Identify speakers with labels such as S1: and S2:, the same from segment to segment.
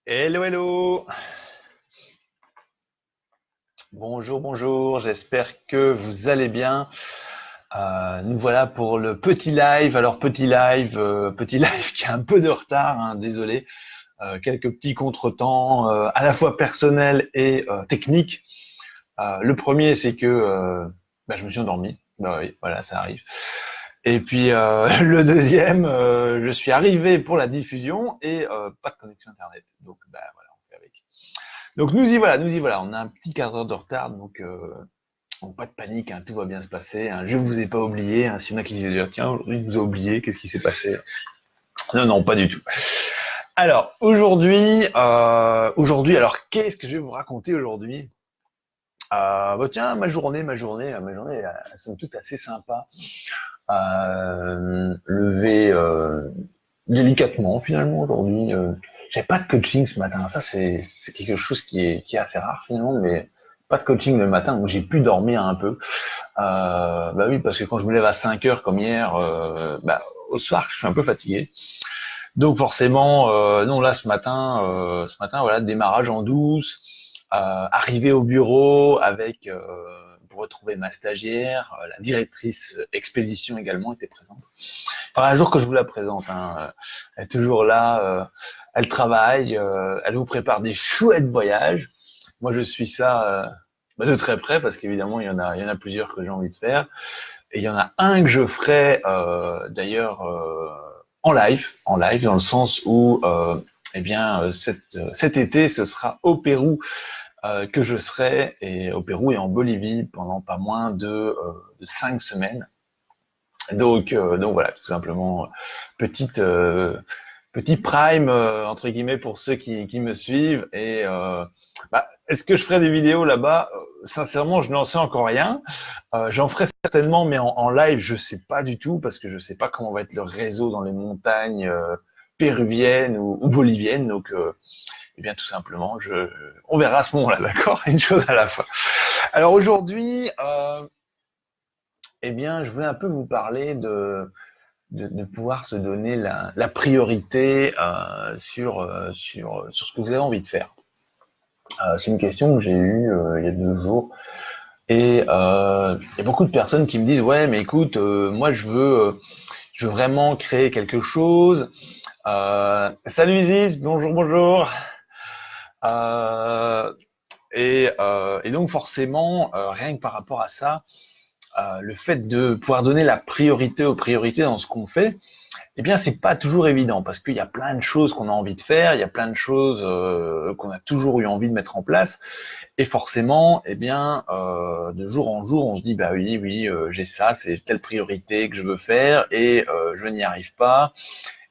S1: Hello, hello. Bonjour, bonjour. J'espère que vous allez bien. Nous voilà pour le petit live. Alors petit live qui a un peu de retard, hein, désolé. Quelques petits contretemps, à la fois personnels et techniques. Le premier, c'est que je me suis endormi. Bah oui, voilà, ça arrive. Et puis le deuxième, je suis arrivé pour la diffusion et pas de connexion internet. Donc voilà, on fait avec. Donc nous y voilà. On a un petit quart d'heure de retard, donc pas de panique, hein, tout va bien se passer. Hein. Je vous ai pas oublié. Hein. S'il y en a qui se disent tiens, aujourd'hui il nous a oublié, qu'est-ce qui s'est passé? Non, non, pas du tout. Alors aujourd'hui, alors qu'est-ce que je vais vous raconter aujourd'hui? Tiens, ma journée, elles sont toutes assez sympas. Levé délicatement finalement aujourd'hui. J'avais pas de coaching ce matin. Ça c'est quelque chose qui est assez rare finalement, mais pas de coaching le matin, donc j'ai pu dormir un peu. Bah oui, parce que quand je me lève à 5 heures comme hier, au soir je suis un peu fatigué. Donc forcément, non là ce matin voilà, démarrage en douce, arrivé au bureau avec pour retrouver ma stagiaire, la directrice expédition également était présente. Enfin, un jour que je vous la présente, hein, elle est toujours là, elle travaille, elle vous prépare des chouettes voyages. Moi, je suis ça de très près parce qu'évidemment, il y en a plusieurs que j'ai envie de faire. Et il y en a un que je ferai d'ailleurs en live dans le sens où cet été, ce sera au Pérou que je serai, et au Pérou et en Bolivie pendant pas moins de 5 semaines. Donc voilà, tout simplement, petite petit prime entre guillemets pour ceux qui me suivent. Et est-ce que je ferai des vidéos là-bas? Sincèrement, je n'en sais encore rien. J'en ferai certainement, mais en live, je sais pas du tout parce que je sais pas comment va être le réseau dans les montagnes péruviennes ou boliviennes. Donc, tout simplement, on verra à ce moment-là, d'accord? Une chose à la fois. Alors aujourd'hui, je voulais un peu vous parler de pouvoir se donner la priorité sur ce que vous avez envie de faire. C'est une question que j'ai eue il y a 2 jours. Et il y a beaucoup de personnes qui me disent ouais mais écoute moi je veux vraiment créer quelque chose. Salut Isis, bonjour bonjour. Euh, et donc forcément rien que par rapport à ça, le fait de pouvoir donner la priorité aux priorités dans ce qu'on fait, c'est pas toujours évident parce qu'il y a plein de choses qu'on a envie de faire, il y a plein de choses qu'on a toujours eu envie de mettre en place, et forcément, de jour en jour, on se dit bah oui, oui, j'ai ça, c'est telle priorité que je veux faire et je n'y arrive pas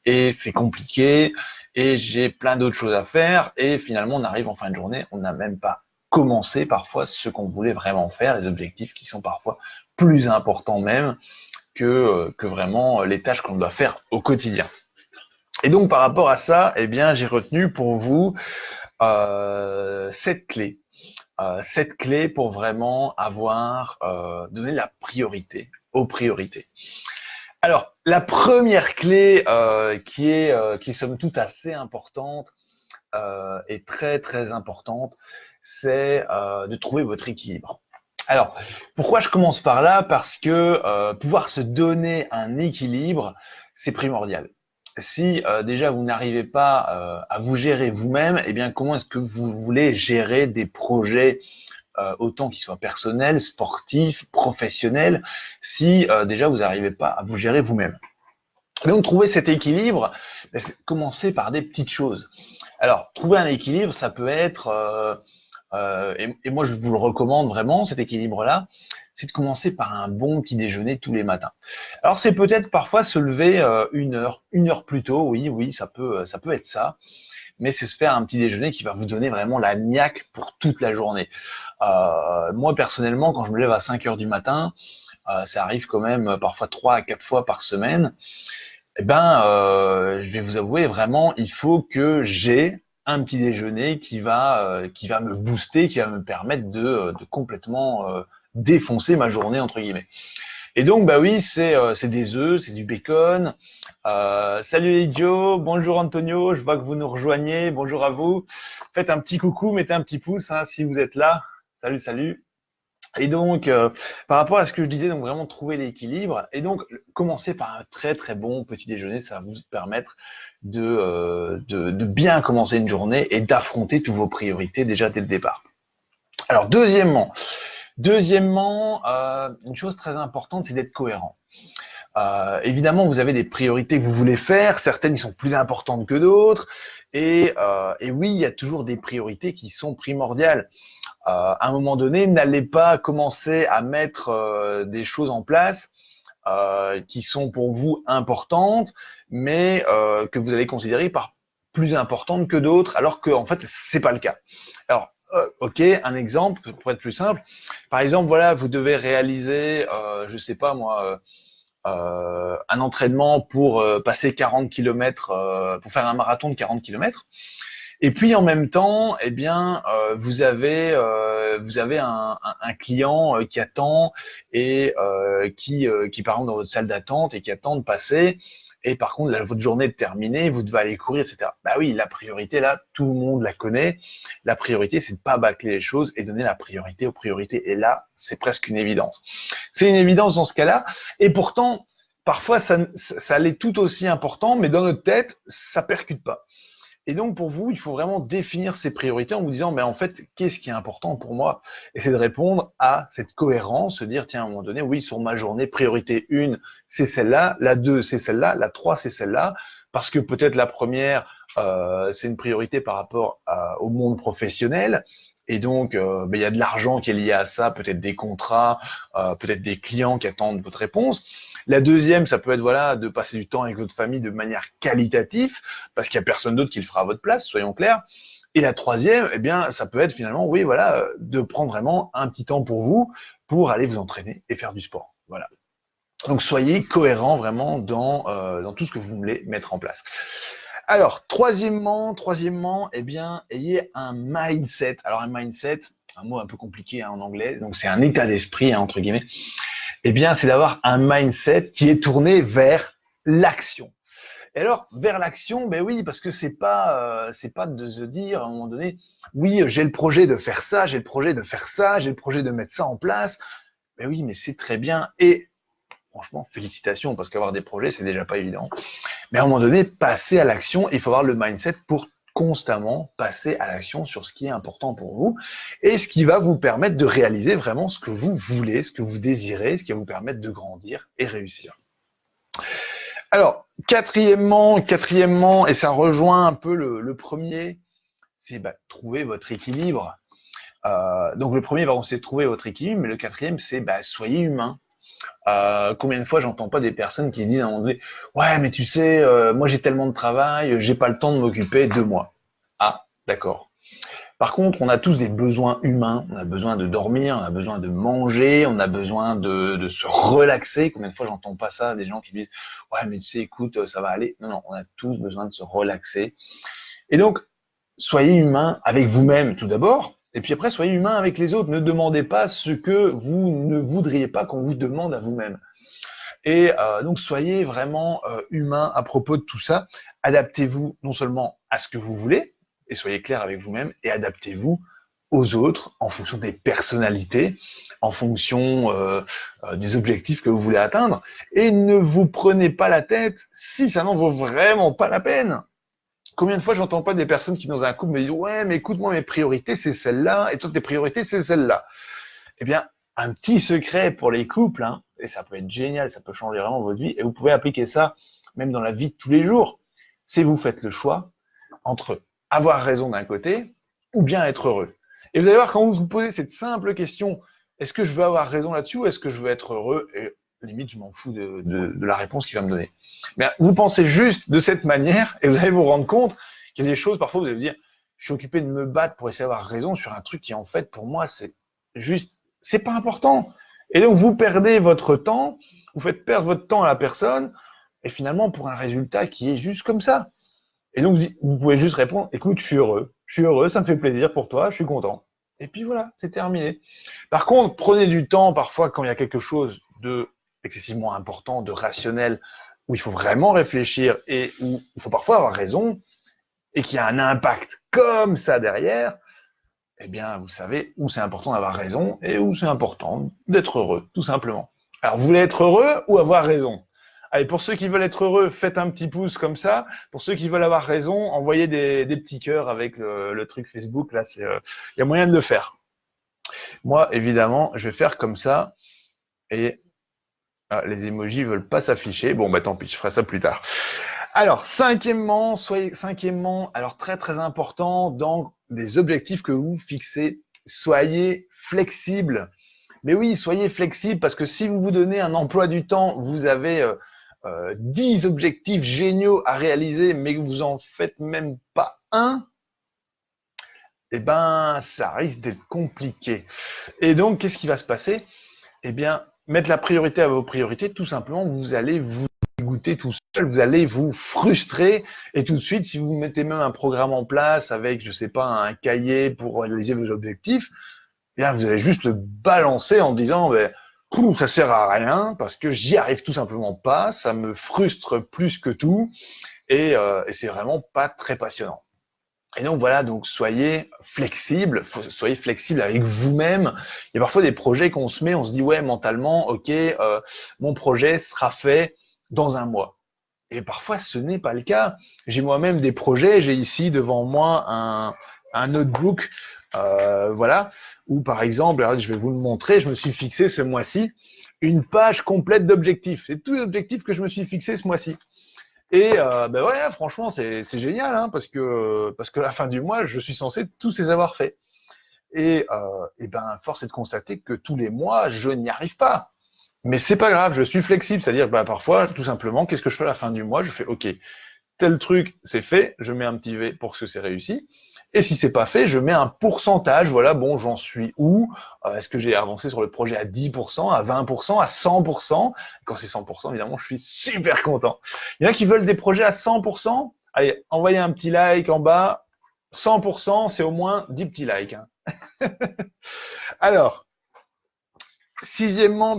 S1: et c'est compliqué et j'ai plein d'autres choses à faire et finalement on arrive en fin de journée, on n'a même pas commencé parfois ce qu'on voulait vraiment faire, les objectifs qui sont parfois plus importants même que vraiment les tâches qu'on doit faire au quotidien. Et donc par rapport à ça, j'ai retenu pour vous cette clé. Cette clé pour vraiment donner la priorité aux priorités. Alors, la première clé qui est somme toute assez importante et très très importante, c'est de trouver votre équilibre. Alors, pourquoi je commence par là? Parce que pouvoir se donner un équilibre, c'est primordial. Si déjà vous n'arrivez pas à vous gérer vous-même, comment est-ce que vous voulez gérer des projets autant qu'ils soient personnels, sportifs, professionnels, si déjà vous n'arrivez pas à vous gérer vous-même? Donc trouver cet équilibre, commencer par des petites choses. Alors trouver un équilibre, ça peut être et moi je vous le recommande vraiment, cet équilibre-là, c'est de commencer par un bon petit déjeuner tous les matins. Alors c'est peut-être parfois se lever une heure plus tôt, oui, oui, ça peut être ça, mais c'est se faire un petit déjeuner qui va vous donner vraiment la niaque pour toute la journée. Moi personnellement, quand je me lève à 5 heures du matin, ça arrive quand même parfois 3 à 4 fois par semaine. Je vais vous avouer vraiment, il faut que j'ai un petit déjeuner qui va me booster, qui va me permettre de complètement défoncer ma journée entre guillemets. Et donc, bah oui, c'est des œufs, c'est du bacon. Salut les Joe, bonjour Antonio, je vois que vous nous rejoignez, bonjour à vous. Faites un petit coucou, mettez un petit pouce hein, si vous êtes là. Salut, salut. Et donc, par rapport à ce que je disais, donc vraiment trouver l'équilibre. Et donc, commencer par un très très bon petit déjeuner, ça va vous permettre de bien commencer une journée et d'affronter toutes vos priorités déjà dès le départ. Alors, deuxièmement, une chose très importante, c'est d'être cohérent. Évidemment, vous avez des priorités que vous voulez faire, certaines qui sont plus importantes que d'autres, et oui, il y a toujours des priorités qui sont primordiales. À un moment donné, n'allez pas commencer à mettre des choses en place qui sont pour vous importantes, mais que vous allez considérer par plus importantes que d'autres, alors que en fait c'est pas le cas. Alors ok, un exemple pour être plus simple. Par exemple, voilà, vous devez réaliser, je sais pas moi, un entraînement pour passer 40 km, pour faire un marathon de 40 km. Et puis en même temps, eh bien, vous avez un client qui attend et qui par exemple dans votre salle d'attente et qui attend de passer. Et par contre, là, votre journée est terminée, vous devez aller courir, etc. Bah oui, la priorité là, tout le monde la connaît. La priorité, c'est de pas bâcler les choses et donner la priorité aux priorités. Et là, c'est presque une évidence. C'est une évidence dans ce cas-là. Et pourtant, parfois, ça l'est tout aussi important, mais dans notre tête, ça percute pas. Et donc, pour vous, il faut vraiment définir ces priorités en vous disant, mais en fait, qu'est-ce qui est important pour moi? Et c'est de répondre à cette cohérence, se dire, tiens, à un moment donné, oui, sur ma journée, priorité 1, c'est celle-là, la 2, c'est celle-là, la 3, c'est celle-là, parce que peut-être la première, c'est une priorité par rapport au monde professionnel. Et donc, ben, il y a de l'argent qui est lié à ça, peut-être des contrats, peut-être des clients qui attendent votre réponse. La deuxième, ça peut être voilà de passer du temps avec votre famille de manière qualitative, parce qu'il y a personne d'autre qui le fera à votre place, soyons clairs. Et la troisième, eh bien, ça peut être finalement, oui, voilà, de prendre vraiment un petit temps pour vous, pour aller vous entraîner et faire du sport. Voilà. Donc soyez cohérent vraiment dans tout ce que vous voulez mettre en place. Alors, troisièmement, eh bien, ayez un mindset. Alors un mindset, un mot un peu compliqué hein, en anglais, donc c'est un état d'esprit hein, entre guillemets. Eh bien, c'est d'avoir un mindset qui est tourné vers l'action. Et alors, vers l'action, ben oui, parce que c'est pas de se dire à un moment donné, oui, j'ai le projet de faire ça, j'ai le projet de faire ça, j'ai le projet de mettre ça en place. Ben oui, mais c'est très bien. Et franchement, félicitations, parce qu'avoir des projets, c'est déjà pas évident. Mais à un moment donné, passer à l'action, il faut avoir le mindset pour constamment passer à l'action sur ce qui est important pour vous et ce qui va vous permettre de réaliser vraiment ce que vous voulez, ce que vous désirez, ce qui va vous permettre de grandir et réussir. Alors, quatrièmement, et ça rejoint un peu le premier, c'est trouver votre équilibre. Donc le premier, c'est trouver votre équilibre, mais le quatrième, c'est soyez humain. Combien de fois j'entends pas des personnes qui disent à un moment donné, ouais mais tu sais moi j'ai tellement de travail, j'ai pas le temps de m'occuper de moi. Ah d'accord. Par contre on a tous des besoins humains, on a besoin de dormir, on a besoin de manger, on a besoin de se relaxer. Combien de fois j'entends pas ça, des gens qui disent ouais mais tu sais écoute ça va aller. Non, on a tous besoin de se relaxer. Et donc soyez humain avec vous-même tout d'abord, et puis après, soyez humain avec les autres. Ne demandez pas ce que vous ne voudriez pas qu'on vous demande à vous-même. Et donc, soyez vraiment humain à propos de tout ça. Adaptez-vous non seulement à ce que vous voulez, et soyez clair avec vous-même, et adaptez-vous aux autres en fonction des personnalités, en fonction des objectifs que vous voulez atteindre. Et ne vous prenez pas la tête si ça n'en vaut vraiment pas la peine. Combien de fois j'entends pas des personnes qui dans un couple me disent ouais mais écoute moi mes priorités c'est celle-là et toi tes priorités c'est celle-là. Eh bien un petit secret pour les couples hein, et ça peut être génial, ça peut changer vraiment votre vie et vous pouvez appliquer ça même dans la vie de tous les jours. C'est vous faites le choix entre avoir raison d'un côté ou bien être heureux. Et vous allez voir quand vous vous posez cette simple question est-ce que je veux avoir raison là-dessus ou est-ce que je veux être heureux et limite je m'en fous de la réponse qu'il va me donner. Mais vous pensez juste de cette manière et vous allez vous rendre compte qu'il y a des choses, parfois vous allez vous dire, je suis occupé de me battre pour essayer d'avoir raison sur un truc qui en fait pour moi c'est juste, c'est pas important. Et donc vous perdez votre temps, vous faites perdre votre temps à la personne et finalement pour un résultat qui est juste comme ça. Et donc vous pouvez juste répondre, écoute, je suis heureux, ça me fait plaisir pour toi, je suis content. Et puis voilà, c'est terminé. Par contre, prenez du temps parfois quand il y a quelque chose de excessivement important, de rationnel, où il faut vraiment réfléchir et où il faut parfois avoir raison, et qu'il y a un impact comme ça derrière, eh bien, vous savez où c'est important d'avoir raison et où c'est important d'être heureux, tout simplement. Alors, vous voulez être heureux ou avoir raison? Allez, pour ceux qui veulent être heureux, faites un petit pouce comme ça. Pour ceux qui veulent avoir raison, envoyez des petits cœurs avec le truc Facebook. Là, il y a moyen de le faire. Moi, évidemment, je vais faire comme ça. Et les emojis veulent pas s'afficher. Bon, bah tant pis, je ferai ça plus tard. Alors, cinquièmement, alors très très important dans des objectifs que vous fixez, soyez flexible. Mais oui, soyez flexible parce que si vous vous donnez un emploi du temps, vous avez 10 objectifs géniaux à réaliser, mais que vous en faites même pas un, eh ben, ça risque d'être compliqué. Et donc, qu'est-ce qui va se passer? Eh bien, mettre la priorité à vos priorités, tout simplement, vous allez vous dégoûter tout seul, vous allez vous frustrer et tout de suite, si vous mettez même un programme en place avec, je sais pas, un cahier pour réaliser vos objectifs, eh bien, vous allez juste le balancer en disant, ben, ça sert à rien parce que j'y arrive tout simplement pas, ça me frustre plus que tout et c'est vraiment pas très passionnant. Et donc voilà, donc soyez flexible, soyez flexible avec vous-même. Il y a parfois des projets qu'on se met, on se dit ouais mentalement, ok, mon projet sera fait dans un mois. Et parfois ce n'est pas le cas. J'ai moi-même des projets, j'ai ici devant moi un notebook, voilà, où par exemple, alors je vais vous le montrer, je me suis fixé ce mois-ci une page complète d'objectifs. C'est tous les objectifs que je me suis fixé ce mois-ci. Et ben ouais, franchement, c'est génial, hein, parce que à la fin du mois, je suis censé tous les avoir faits. Et ben, force est de constater que tous les mois, je n'y arrive pas. Mais c'est pas grave, je suis flexible, c'est-à-dire que ben, parfois, tout simplement, qu'est-ce que je fais à la fin du mois? Je fais OK, tel truc, c'est fait, je mets un petit V pour que c'est réussi. Et si c'est pas fait, je mets un pourcentage, voilà, bon, j'en suis où? Est-ce que j'ai avancé sur le projet à 10%, à 20%, à 100%? Quand c'est 100%, évidemment, je suis super content. Il y en a qui veulent des projets à 100%. Allez, envoyez un petit like en bas. 100%, c'est au moins 10 petits likes, hein. Alors, sixièmement,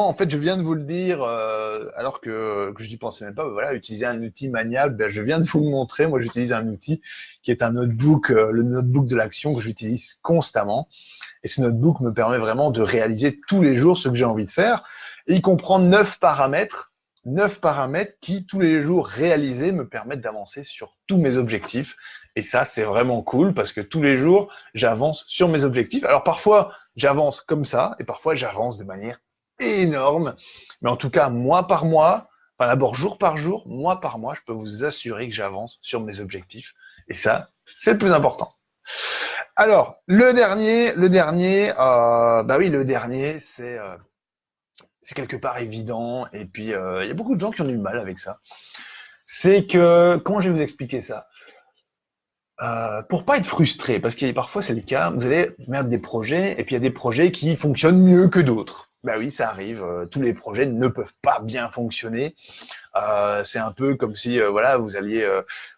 S1: en fait, je viens de vous le dire, alors que je n'y pensais même pas. Voilà, utiliser un outil maniable, je viens de vous le montrer. Moi, j'utilise un outil qui est un notebook, le notebook de l'action que j'utilise constamment. Et ce notebook me permet vraiment de réaliser tous les jours ce que j'ai envie de faire. Et il comprend 9 paramètres qui, tous les jours réalisés, me permettent d'avancer sur tous mes objectifs. Et ça, c'est vraiment cool parce que tous les jours, j'avance sur mes objectifs. Alors parfois, j'avance comme ça et parfois, j'avance de manière énorme. Mais en tout cas, mois par mois, enfin d'abord jour par jour, mois par mois, je peux vous assurer que j'avance sur mes objectifs. Et ça, c'est le plus important. Alors, le dernier, bah oui, le dernier, c'est quelque part évident. Et puis, il y a beaucoup de gens qui ont du mal avec ça. C'est que, comment je vais vous expliquer ça? Pour pas être frustré, parce que parfois c'est le cas, vous allez mettre des projets, et puis il y a des projets qui fonctionnent mieux que d'autres. Bah oui, ça arrive. Tous les projets ne peuvent pas bien fonctionner. C'est un peu comme si voilà, vous alliez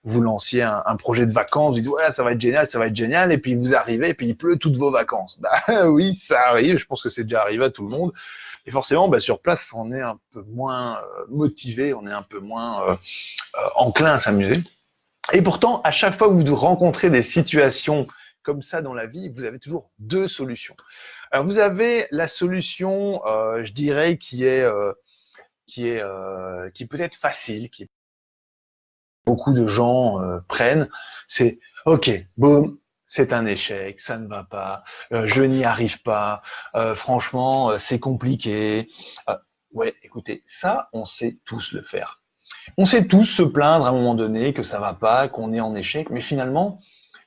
S1: vous lanciez un projet de vacances, vous dites voilà, ça va être génial, et puis vous arrivez, et puis il pleut toutes vos vacances. Bah oui, ça arrive. Je pense que c'est déjà arrivé à tout le monde. Et forcément, bah, sur place, on est un peu moins motivé, on est un peu moins enclin à s'amuser. Et pourtant, à chaque fois que vous rencontrez des situations comme ça dans la vie, vous avez toujours deux solutions. Alors, vous avez la solution, je dirais, qui peut être facile, qui beaucoup de gens prennent. C'est OK, boum, c'est un échec, ça ne va pas, je n'y arrive pas, franchement, c'est compliqué. Ouais, écoutez, ça, on sait tous le faire. On sait tous se plaindre à un moment donné que ça va pas, qu'on est en échec, mais finalement,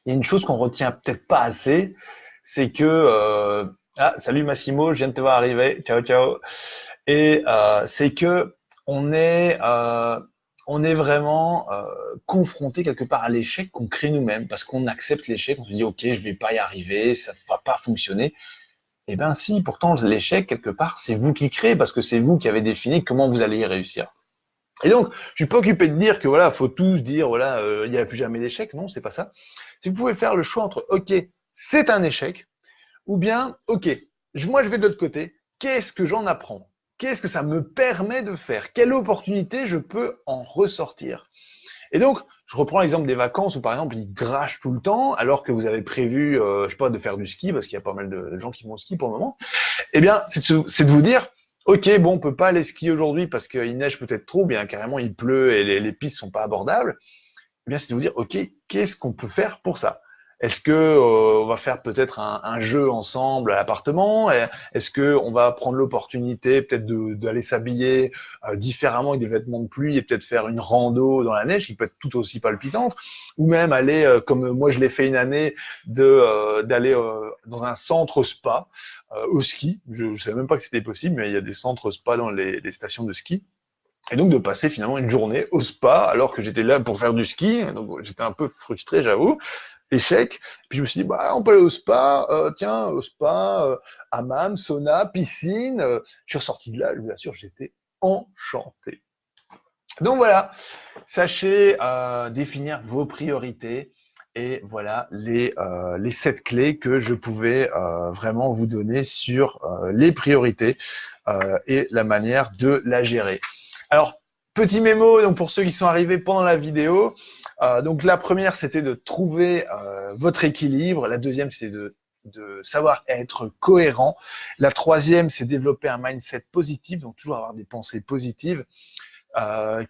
S1: il y a une chose qu'on retient peut-être pas assez, c'est que salut Massimo, je viens de te voir arriver, ciao ciao. Et c'est que on est euh, on est vraiment confronté quelque part à l'échec qu'on crée nous-mêmes, parce qu'on accepte l'échec, on se dit ok, je vais pas y arriver, ça va pas fonctionner. Eh ben si, pourtant l'échec quelque part c'est vous qui créez, parce que c'est vous qui avez défini comment vous allez y réussir. Et donc, je suis pas occupé de dire que voilà, faut tous dire voilà, il n'y a plus jamais d'échec. Non, c'est pas ça. Si vous pouvez faire le choix entre OK, c'est un échec, ou bien OK, moi je vais de l'autre côté. Qu'est-ce que j'en apprends? qu'est-ce que ça me permet de faire? Quelle opportunité je peux en ressortir? Et donc, je reprends l'exemple des vacances où, par exemple, il drache tout le temps, alors que vous avez prévu, je sais pas, de faire du ski, parce qu'il y a pas mal de gens qui vont au ski pour le moment. Eh bien, c'est de vous dire, ok, bon, on peut pas aller skier aujourd'hui parce qu'il neige peut-être trop, bien carrément il pleut et les pistes sont pas abordables. Eh bien, c'est de vous dire, ok, qu'est-ce qu'on peut faire pour ça? Est-ce que on va faire peut-être un jeu ensemble à l'appartement? Est-ce que on va prendre l'opportunité peut-être d'aller s'habiller différemment avec des vêtements de pluie et peut-être faire une rando dans la neige qui peut être tout aussi palpitante, ou même aller comme moi je l'ai fait une année d'aller dans un centre spa au ski. Je savais même pas que c'était possible, mais il y a des centres spa dans les stations de ski. Et donc de passer finalement une journée au spa alors que j'étais là pour faire du ski, donc j'étais un peu frustré, j'avoue, échec. Puis je me suis dit bah on peut aller au spa, tiens au spa, hammam, sauna, piscine. Je suis ressorti de là, je vous assure, j'étais enchanté. Donc voilà, sachez définir vos priorités et voilà les 7 clés que je pouvais vraiment vous donner sur les priorités et la manière de la gérer. Alors, petit mémo donc pour ceux qui sont arrivés pendant la vidéo. Donc la première, c'était de trouver votre équilibre. La deuxième, c'est de savoir être cohérent. La troisième, c'est développer un mindset positif, donc toujours avoir des pensées positives.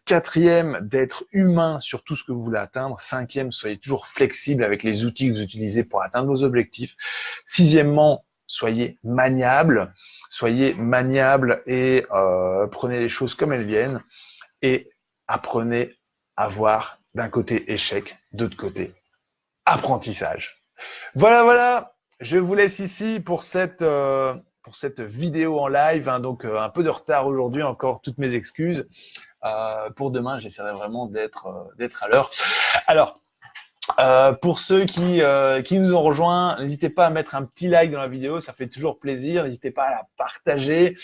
S1: Quatrième, d'être humain sur tout ce que vous voulez atteindre. Cinquième, soyez toujours flexible avec les outils que vous utilisez pour atteindre vos objectifs. Sixièmement, soyez maniable. Soyez maniable et prenez les choses comme elles viennent. Et apprenez à voir d'un côté échec, d'autre côté apprentissage. Voilà, voilà. Je vous laisse ici pour cette vidéo en live. Hein, donc un peu de retard aujourd'hui, encore toutes mes excuses. Pour demain, j'essaierai vraiment d'être à l'heure. Alors, pour ceux qui nous ont rejoints, n'hésitez pas à mettre un petit like dans la vidéo, ça fait toujours plaisir. N'hésitez pas à la partager.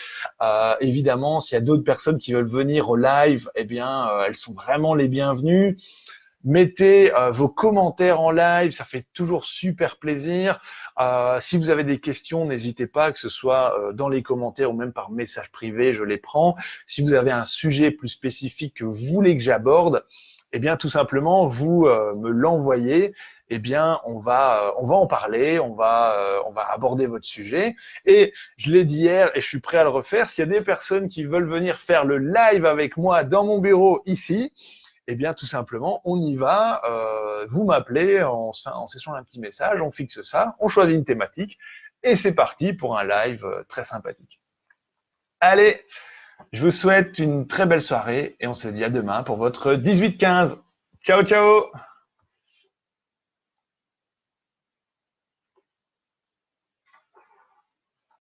S1: Évidemment, s'il y a d'autres personnes qui veulent venir au live, eh bien, elles sont vraiment les bienvenues. Mettez vos commentaires en live, ça fait toujours super plaisir. Si vous avez des questions, n'hésitez pas, que ce soit dans les commentaires ou même par message privé, je les prends. Si vous avez un sujet plus spécifique que vous voulez que j'aborde, eh bien tout simplement vous me l'envoyez. Eh bien on va en parler, on va aborder votre sujet. Et je l'ai dit hier et je suis prêt à le refaire. S'il y a des personnes qui veulent venir faire le live avec moi dans mon bureau ici, eh bien, tout simplement, on y va. Vous m'appelez, on s'échange un petit message, on fixe ça, on choisit une thématique et c'est parti pour un live très sympathique. Allez, je vous souhaite une très belle soirée et on se dit à demain pour votre 18-15. Ciao, ciao!